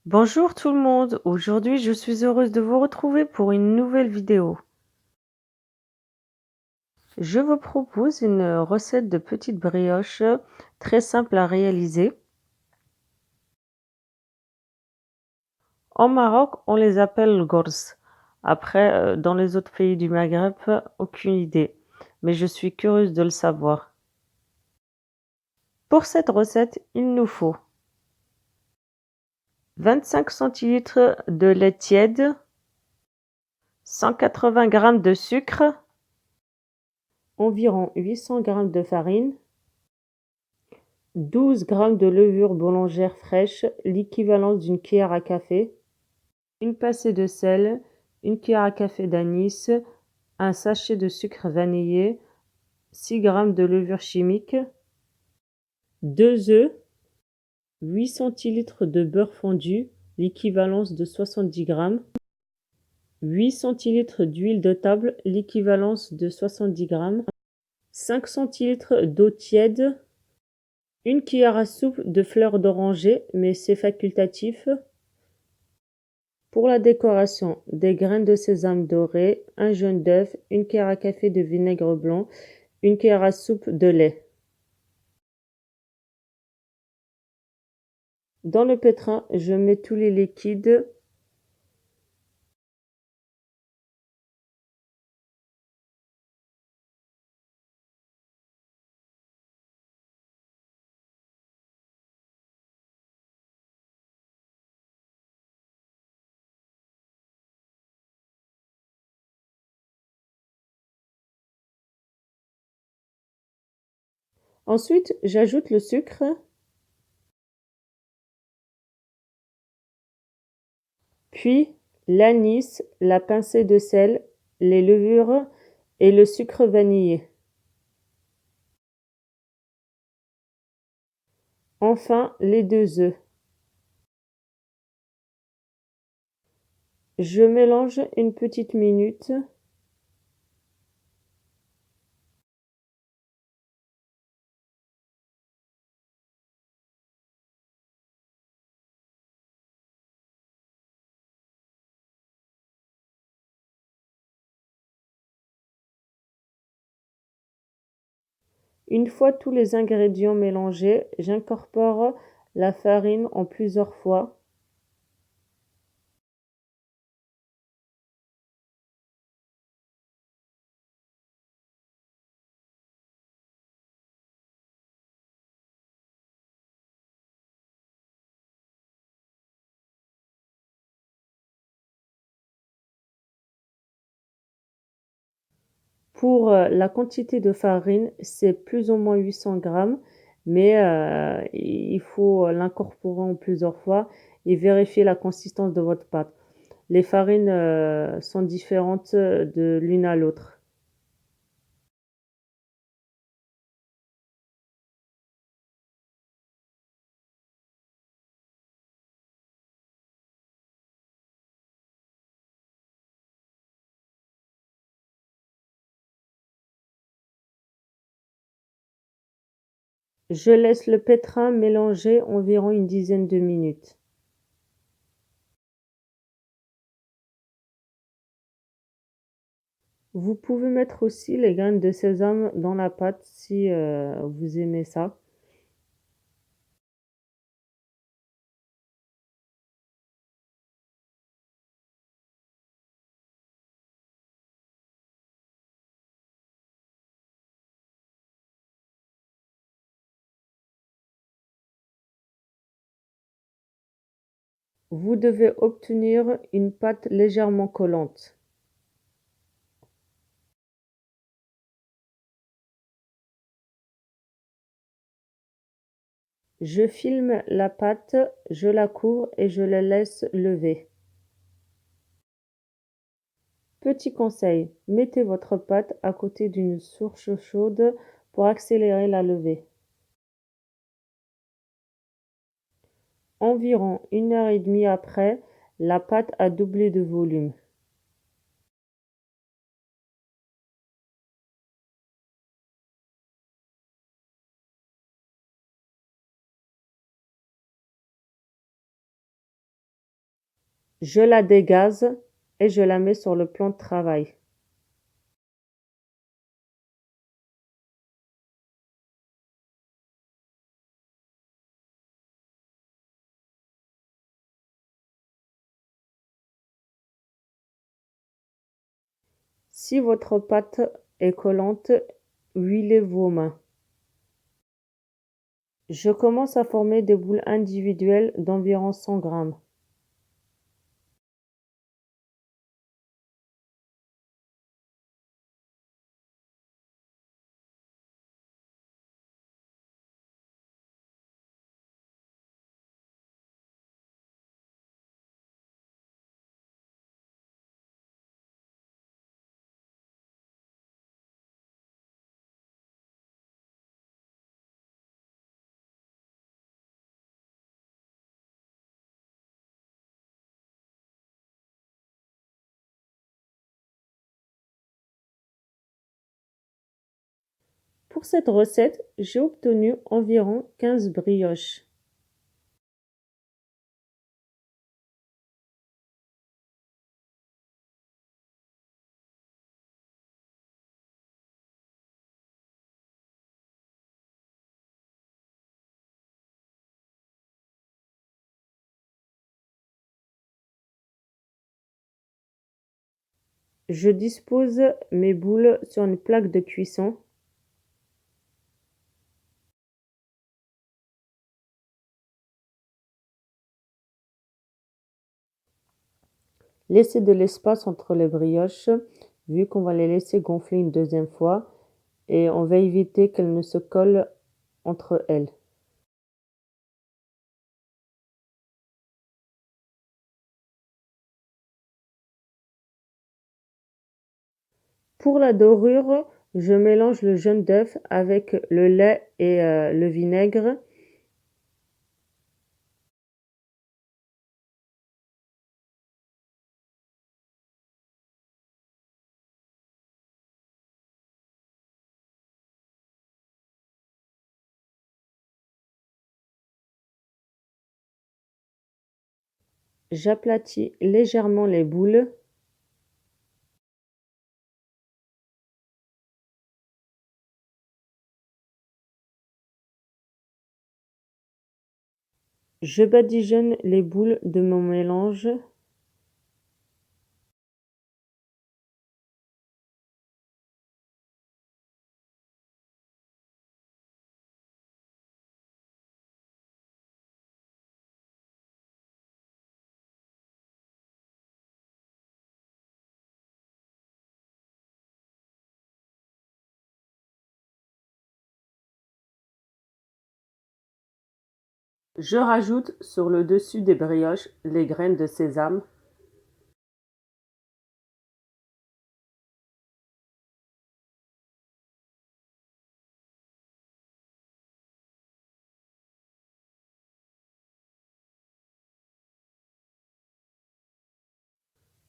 Bonjour tout le monde, aujourd'hui je suis heureuse de vous retrouver pour une nouvelle vidéo. Je vous propose une recette de petites brioches très simple à réaliser. En Maroc, on les appelle gors. Après, dans les autres pays du Maghreb, aucune idée, mais je suis curieuse de le savoir. Pour cette recette, il nous faut 25 centilitres de lait tiède, 180 g de sucre, environ 800 g de farine, 12 g de levure boulangère fraîche, l'équivalent d'une cuillère à café, une pincée de sel, une cuillère à café d'anis, un sachet de sucre vanillé, 6 g de levure chimique, 2 œufs, 8 centilitres de beurre fondu, l'équivalence de 70 g, 8 centilitres d'huile de table, l'équivalence de 70 g, 5 centilitres d'eau tiède, une cuillère à soupe de fleurs d'oranger, mais c'est facultatif. Pour la décoration, des graines de sésame dorées, un jaune d'œuf, une cuillère à café de vinaigre blanc, une cuillère à soupe de lait. Dans le pétrin, je mets tous les liquides. Ensuite, j'ajoute le sucre, puis l'anis, la pincée de sel, les levures et le sucre vanillé. Enfin, les 2 œufs. Je mélange une petite minute. Une fois tous les ingrédients mélangés, j'incorpore la farine en plusieurs fois. Pour la quantité de farine, c'est plus ou moins 800 grammes, mais il faut l'incorporer en plusieurs fois et vérifier la consistance de votre pâte. Les farines sont différentes de l'une à l'autre. Je laisse le pétrin mélanger environ une dizaine de minutes. Vous pouvez mettre aussi les graines de sésame dans la pâte si vous aimez ça. Vous devez obtenir une pâte légèrement collante. Je filme la pâte, je la couvre et je la laisse lever. Petit conseil, mettez votre pâte à côté d'une source chaude pour accélérer la levée. Environ 1 heure et demie après, la pâte a doublé de volume. Je la dégaze et je la mets sur le plan de travail. Si votre pâte est collante, huilez vos mains. Je commence à former des boules individuelles d'environ 100 grammes. Pour cette recette, j'ai obtenu environ 15 brioches. Je dispose mes boules sur une plaque de cuisson. Laissez de l'espace entre les brioches, vu qu'on va les laisser gonfler une deuxième fois, et on va éviter qu'elles ne se collent entre elles. Pour la dorure, je mélange le jaune d'œuf avec le lait et le vinaigre. J'aplatis légèrement les boules. Je badigeonne les boules de mon mélange. Je rajoute sur le dessus des brioches les graines de sésame.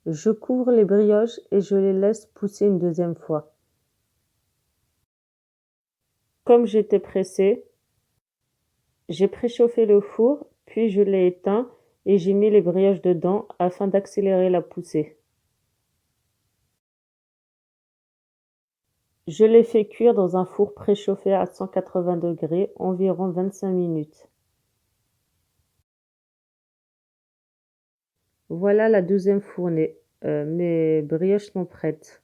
Je couvre les brioches et je les laisse pousser une deuxième fois. Comme j'étais pressée, j'ai préchauffé le four, puis je l'ai éteint et j'ai mis les brioches dedans afin d'accélérer la poussée. Je les fais cuire dans un four préchauffé à 180 degrés environ 25 minutes. Voilà la deuxième fournée. Mes brioches sont prêtes.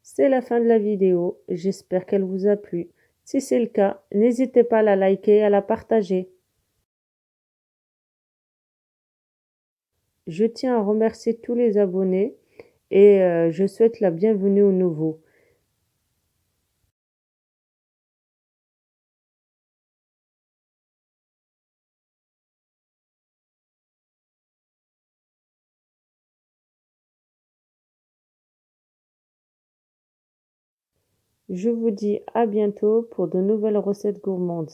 C'est la fin de la vidéo, j'espère qu'elle vous a plu. Si c'est le cas, n'hésitez pas à la liker et à la partager. Je tiens à remercier tous les abonnés et je souhaite la bienvenue aux nouveaux. Je vous dis à bientôt pour de nouvelles recettes gourmandes.